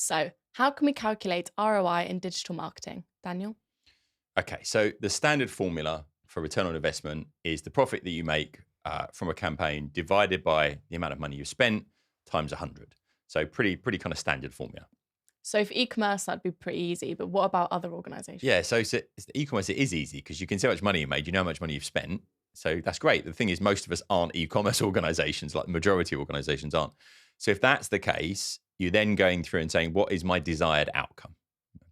So, how can we calculate ROI in digital marketing? Daniel? Okay, so the standard formula for return on investment is the profit that you make from a campaign divided by the amount of money you spent times 100. So pretty kind of standard formula. So, for e commerce, that'd be pretty easy. But what about other organizations? Yeah, so it's the e-commerce, it is easy because you can see how much money you made, you know how much money you've spent. So that's great. The thing is, most of us aren't e-commerce organizations, like the majority of organizations aren't. So if that's the case, you're then going through and saying, what is my desired outcome?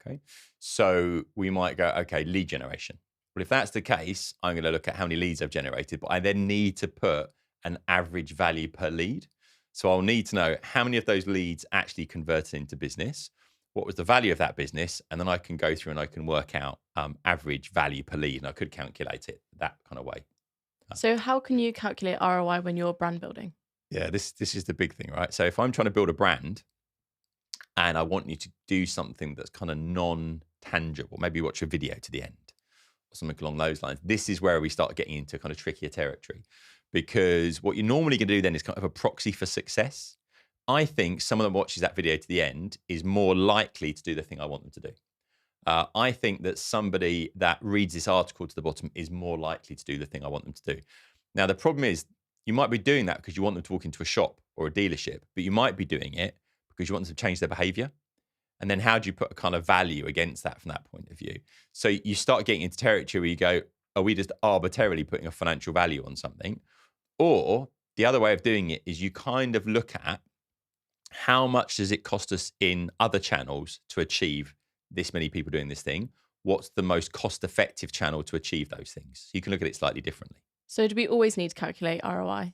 Okay. So we might go, okay, lead generation. Well, if that's the case, I'm going to look at how many leads I've generated, but I then need to put an average value per lead. So I'll need to know how many of those leads actually converted into business. What was the value of that business? And then I can go through and I can work out average value per lead. And I could calculate it that kind of way. So, how can you calculate ROI when you're brand building? Yeah, this is the big thing, right? So if I'm trying to build a brand and I want you to do something that's kind of non-tangible, maybe watch a video to the end or something along those lines. This is where we start getting into kind of trickier territory because what you're normally going to do then is kind of a proxy for success. I think someone that watches that video to the end is more likely to do the thing I want them to do. I think that somebody that reads this article to the bottom is more likely to do the thing I want them to do. Now, the problem is you might be doing that because you want them to walk into a shop or a dealership, but you might be doing it because you want them to change their behavior. And then how do you put a kind of value against that from that point of view? So you start getting into territory where you go, are we just arbitrarily putting a financial value on something? Or the other way of doing it is you kind of look at how much does it cost us in other channels to achieve this many people doing this thing? What's the most cost effective channel to achieve those things? So you can look at it slightly differently. So, do we always need to calculate ROI?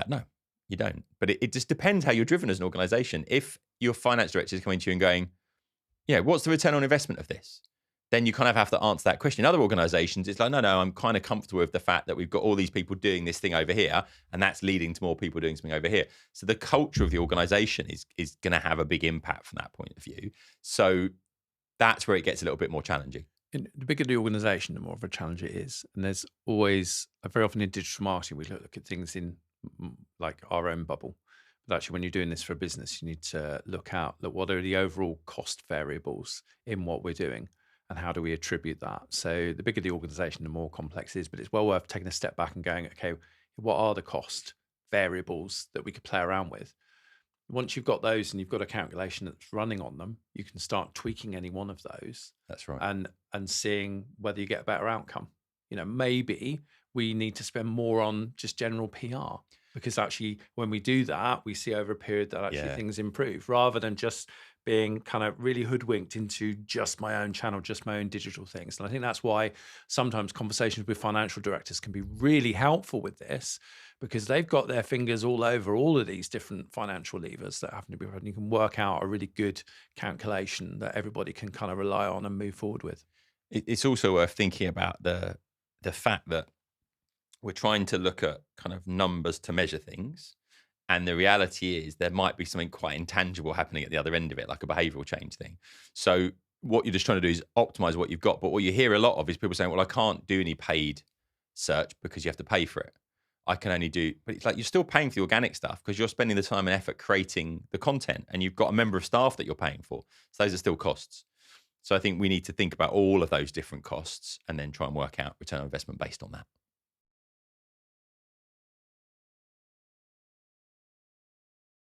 No, you don't. But it just depends how you're driven as an organization. If your finance director is coming to you and going, yeah, what's the return on investment of this? Then you kind of have to answer that question. In other organizations, it's like, no, I'm kind of comfortable with the fact that we've got all these people doing this thing over here, and that's leading to more people doing something over here. So the culture of the organization is going to have a big impact from that point of view. So that's where it gets a little bit more challenging. And the bigger the organization, the more of a challenge it is. And there's always, very often in digital marketing, we look at things in like our own bubble. But actually, when you're doing this for a business, you need to look what are the overall cost variables in what we're doing and how do we attribute that? So the bigger the organization, the more complex it is. But it's well worth taking a step back and going, okay, what are the cost variables that we could play around with? Once you've got those and you've got a calculation that's running on them, you can start tweaking any one of those. That's right. And seeing whether you get a better outcome. Maybe we need to spend more on just general PR because actually when we do that, we see over a period that actually things improve rather than just being kind of really hoodwinked into just my own channel, just my own digital things. And I think that's why sometimes conversations with financial directors can be really helpful with this because they've got their fingers all over all of these different financial levers that happen to be run. You can work out a really good calculation that everybody can kind of rely on and move forward with. It's also worth thinking about the fact that we're trying to look at kind of numbers to measure things. And the reality is there might be something quite intangible happening at the other end of it, like a behavioral change thing. So what you're just trying to do is optimize what you've got. But what you hear a lot of is people saying, well, I can't do any paid search because you have to pay for it. I can only do, but it's like you're still paying for the organic stuff because you're spending the time and effort creating the content and you've got a member of staff that you're paying for. So those are still costs. So I think we need to think about all of those different costs and then try and work out return on investment based on that.